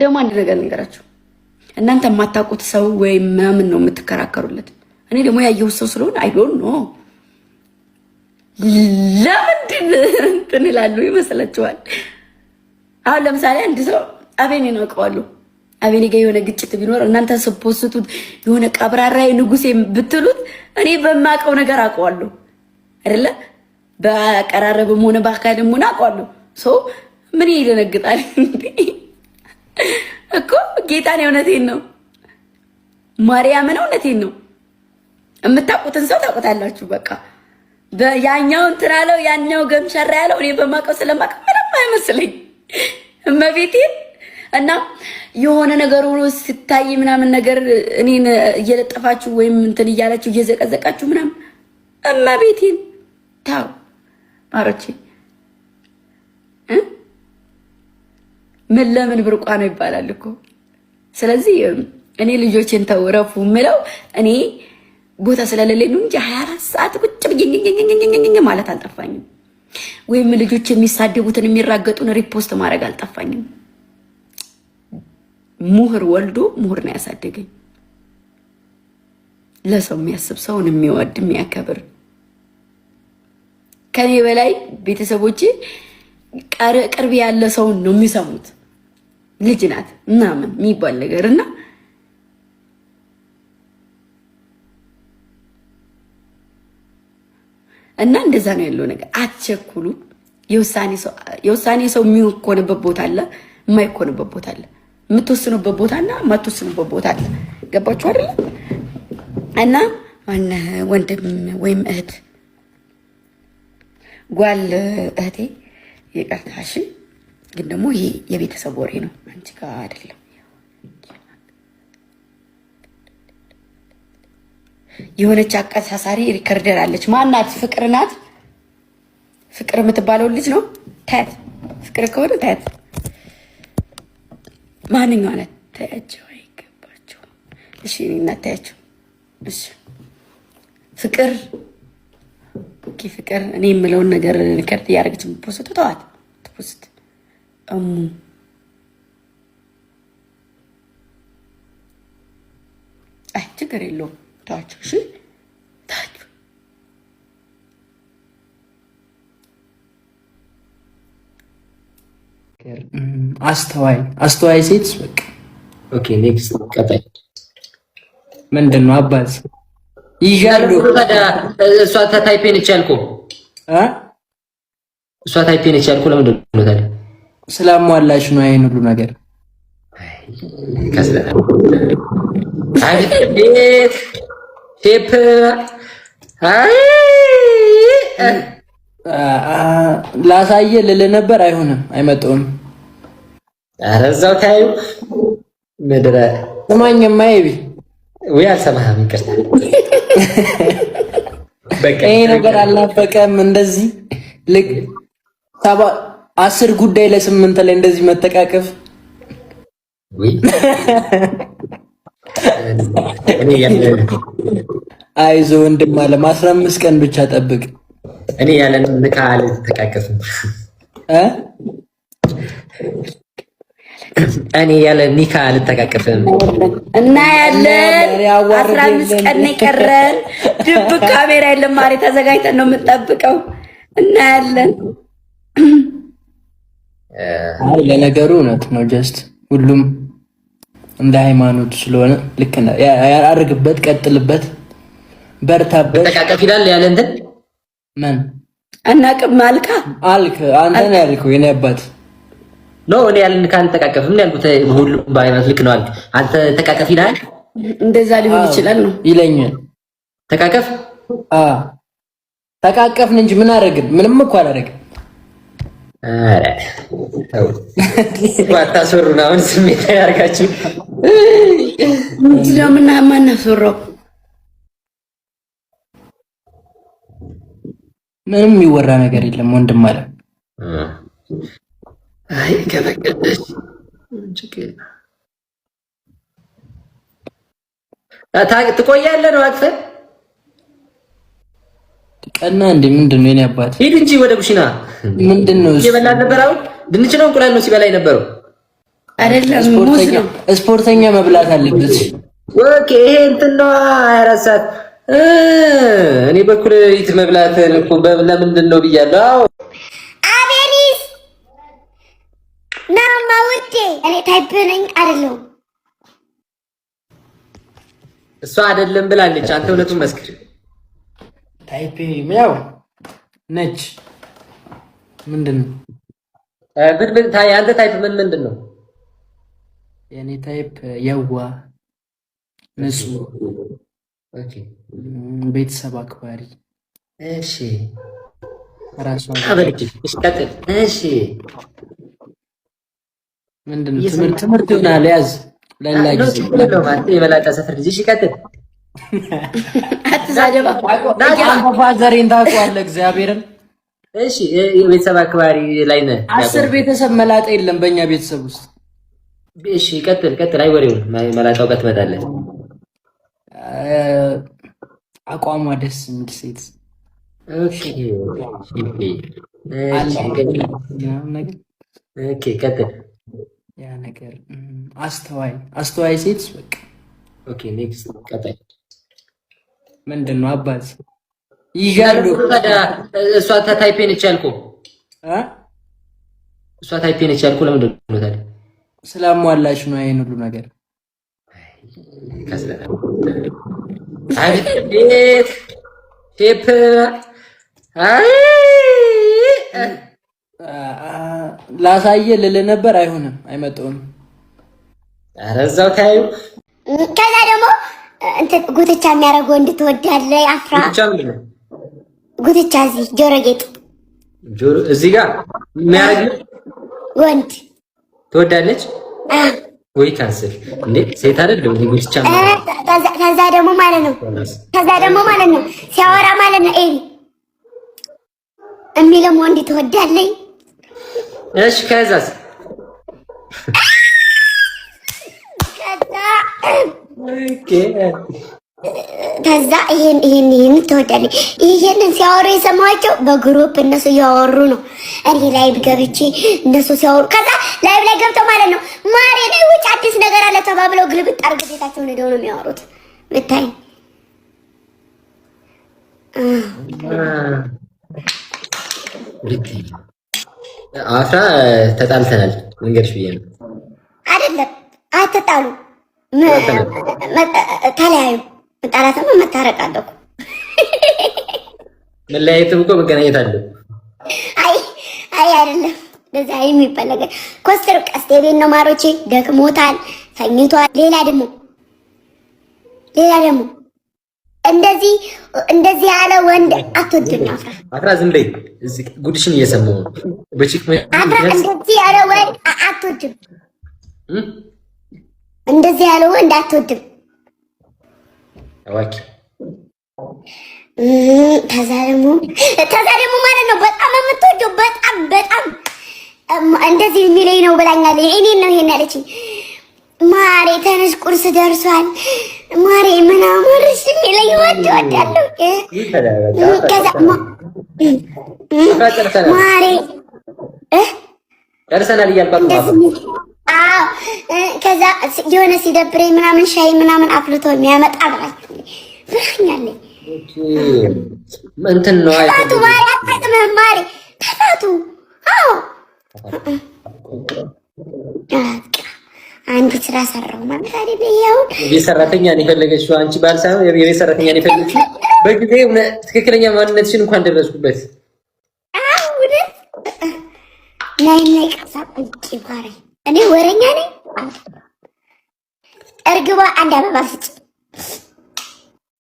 ደግሞ አንድ ነገር ልንገራችሁ። እናንተ የማታውቁት ሰው ወይም ምናምን ነው የምትከራከሩለት። እኔ ደግሞ ያየሁት ሰው ስለሆነ አይ ዶንት ኖ ለምንድን እንትን እላለሁ ይመስላችኋል? አሁን ለምሳሌ አንድ ሰው አቤኔን አውቀዋለሁ። አቤኔ ጋር የሆነ ግጭት ቢኖር እናንተ ስፖስቱት የሆነ ቀብራራይ ንጉሴ ብትሉት እኔ በማውቀው ነገር አውቀዋለሁ አይደለ? በአቀራረብም ሆነ በአካልም ሆነ አውቀዋለሁ። ሶ ምን ይደነግጣል እኮ ጌታን እውነቴን ነው። ማርያምን እውነቴን ነው። የምታውቁትን ሰው ታውቁታላችሁ። በቃ ያኛው እንትን አለው ያኛው ገምሸራ ያለው እኔ በማውቀው ስለማውቀው ምንም አይመስለኝ እመቤቴን። እና የሆነ ነገር ሆኖ ስታይ ምናምን ነገር እኔን እየለጠፋችሁ ወይም እንትን እያላችሁ እየዘቀዘቃችሁ ምናምን እመቤቴን ታው ማሮቼ ምን ለምን ብርቋ ነው ይባላል እኮ። ስለዚህ እኔ ልጆችን ተወረፉ ምለው እኔ ቦታ ስለሌለኝ ነው እንጂ 24 ሰዓት ቁጭ ብዬ ማለት አልጠፋኝም። ወይም ልጆች የሚሳደቡትን የሚራገጡን ሪፖስት ማድረግ አልጠፋኝም። ምሁር ወልዶ ምሁር ነው ያሳደገኝ። ለሰው የሚያስብ ሰውን የሚወድ የሚያከብር ከኔ በላይ ቤተሰቦቼ ቅርብ ያለ ሰውን ነው የሚሰሙት። ልጅ ናት ምናምን የሚባል ነገር እና እንደዛ ነው ያለው ነገር። አትቸኩሉ። የውሳኔ ሰው የሚኮንበት ቦታ አለ፣ የማይኮንበት ቦታ አለ። የምትወስኑበት ቦታና የማትወስኑበት ቦታ አለ። ገባችሁ አይደል? እና ማነ ወንድም ወይም እህት ጓል እህቴ ይቅርታሽ፣ ግን ደግሞ ይሄ የቤተሰብ ወሬ ነው፣ አንቺ ጋር አይደለም። የሆነች አቀሳሳሪ ሪከርደር አለች። ማናት? ፍቅር ናት። ፍቅር የምትባለው ልጅ ነው። ታያት። ፍቅር ከሆነ ታያት። ማንኛው ናት? ታያቸው አይገባቸው። እሺ እናት ታያቸው። እሺ ፍቅር ኦኬ። ፍቅር እኔ የምለውን ነገር ሪከርድ እያደረገች ፖስት ተዋት። ፖስት አይ ችግር የለውም ታችሁ። እሺ ታችሁ አስተዋይ ሴት በቃ ኦኬ። ኔክስት ቀጣይ ምንድን ነው አባዝ ይያሉ እሷ ታይፔን ይቻልኩ እሷ ታይፔን ይቻልኩ ለምንድን ነው ታዲያ? ስላሟላሽ ነው አይን ሁሉ ነገር ከስለ አይ ቴፕ አይ ላሳየ ልል ነበር። አይሆንም፣ አይመጣውም። ኧረ እዛው ታዩ ምድረ ስማኝማ ይቢ ወይ አልሰማህም? ይቅርታ በቃ ይሄ ነገር አልናፈቀም። እንደዚህ ልክ 10 ጉዳይ ለ8 ላይ እንደዚህ መተቃቀፍ ወይ አይዞህ ወንድም አለ 15 ቀን ብቻ ጠብቅ። እኔ ያለን ንካል ተቃቀፍም እኔ ያለ ኒካ አልተቃቀፍም እና ያለን 15 ቀን ይቀረን። ድብቅ ካሜራ የለም ማሪ፣ ተዘጋጅተን ነው የምንጠብቀው። እና ያለን አይ ለነገሩ እውነት ነው። ጀስት ሁሉም እንደ ሃይማኖት ስለሆነ ልክ ነው። ያርግበት፣ ቀጥልበት፣ በርታበት። ተቃቀፍ ይላል ያለ እንትን ማን አናቅም ማልካ አልክ አንተ ነው ያልከው የኔ አባት ኖ እኔ ያልን ካን ተቃቀፍም ያልኩት ሁሉም በሃይማኖት ልክ ነው አልክ አንተ። ተቃቀፍ ይላል እንደዛ ሊሆን ይችላል ነው ይለኛል። ተቃቀፍ ተቃቀፍን እንጂ ምን አደረግን? ምንም እኮ አላደረግን። አረ ተው ባታስወሩና አሁን ስሜት ያርጋችሁ ለምን ማናስወራው? ምንም የሚወራ ነገር የለም ወንድም አለ። አይ ከበቀደሽ ትቆያለህ ነው አቅፈህ ቀና እንዴ? ምንድን ነው የኔ አባት? ሂድ እንጂ ወደ ኩሽና። ምንድን ነው እየበላን ነበር። አሁን ድንች ነው እንቁላል ነው ሲበላ የነበረው? አይደለም ሙዝ ነው። ስፖርተኛ መብላት አለበት። ኦኬ ይሄ እንትን ነው 24 ሰዓት እኔ በኩል ይት መብላት እኮ ለምንድን ነው ብያለሁ። አዎ አቤሊስ ናማ ውዴ እኔ ታይፕ ነኝ አይደለም እሷ አይደለም ብላለች። አንተ እውነቱን መስክር። ታይፕ ያው ነች። ምንድነው አንተ ታይፕ ምንድን ነው? የኔ ታይፕ የዋ ንጹህ፣ ኦኬ ቤተሰብ አክባሪ። እሺ ራሱ እሺ ምንድነው? ትምህርት ይሆናል። ያዝ ለላ ጊዜ የመላጣ ሰፈር ልጅ ይቀጥል። አትዛደባ ፋዘሬን ታውቀዋለህ? እግዚአብሔርን እሺ የቤተሰብ አክባሪ ላይ ነህ። 10 ቤተሰብ መላጣ የለም በእኛ ቤተሰብ ውስጥ። እሺ ቀጥል። አይ ወሬውን መላጣው ጋር ትመጣለህ። አቋሟ ደስ የሚል ሴት። ኦኬ ቀጥል። ያ ነገር አስተዋይ ሴት በቃ። ኦኬ ኔክስት ቀጥል። ምንድነው አባት ይጋሉ እሷ ታይፔ ነች ያልኩህ እሷ ታይፔ ነች ያልኩህ ለምንድን ነው ታዲያ? ስላሟላሽ ነው ይሄን ሁሉ ነገር። ላሳየ ልልህ ነበር። አይሆንም፣ አይመጣውም። ኧረ እዛው ታዩ። ከዛ ደግሞ እንትን ጉትቻ የሚያደርገው እንድትወዳለህ አፍራ ጉትቻ እዚህ ጆሮ ጌጥ እዚህ ጋር የሚያደርግ ወንድ ትወዳለች ወይ? ካንሰል እንዴ ሴት አይደለም እንዴ? ጉትቻ ከዛ ደግሞ ማለት ነው ሲያወራ ማለት ነው ኤሊ የሚለው ወንድ ትወዳለህ። እሺ ከዛስ ከዛ ይሄን ትወዳለህ። ይሄንን ሲያወሩ የሰማኋቸው በግሩፕ እነሱ እያወሩ ነው። እኔ ላይቭ ገብቼ እነሱ ሲያወሩ ከዛ ላይቭ ላይ ገብተው ማለት ነው ማሬ ነው ውጭ አዲስ ነገር አለ ተባብለው ግልብጥ አድርገው ቤታቸውን ሄደው ነው የሚያወሩት። ብታይ አፍራ ተጣልተናል ልንገርሽ ብዬ ነው። አይደለም አትጣሉ፣ ተለያዩ። መጣላትም መታረቅ አለ እኮ። መለያየትም እኮ መገናኘት አለ። አይ አይደለም እንደዛ የሚባል ነገር ኮስተር ቀስቴ ቤት ነው ማሮቼ። ደክሞታል፣ ተኝቷል። ሌላ ደግሞ እንደዚህ ያለ ወንድ አትወድም። አፍራ ዝም በይ። እዚህ ጉድሽን እየሰማሁ ነው። በቺክ አፍራ እንደዚህ ያለ ወንድ አትወድም። እንደዚህ ያለ ወንድ አትወድም። አዋቂ ከዛ ደግሞ ማለት ነው በጣም የምትወደው በጣም እንደዚህ የሚለኝ ነው ብላኛለች። እኔን ነው ይሄን ያለችኝ። ማሬ ተነስ ቁርስ ደርሷል ማሬ ምናምን የሚለኝ ወዳለሁ። ከዛ ማሬ ደርሰናል እያልኳት ነው። አዎ ከዛ የሆነ ሲደብረኝ ምናምን ሻይ ምናምን አፍልቶ የሚያመጣ ብላኛለች። እንትን ነው ተፋቱ ማሬ አታጥምህም ማሬ ተፋቱ። አዎ አንድ ስራ ሰራው ማለት አይደል? ይሄው የቤት ሰራተኛ ነው የፈለገችው። አንቺ ባል ሳይሆን የቤት ሰራተኛ ነው የፈለገችው። በጊዜ ትክክለኛ ማንነትሽን እንኳን ደረስኩበት። አሁን ናይ ቀሳቁጭ ማሬ እኔ ወረኛ ነኝ። እርግቧ አንድ አበባ ስጭ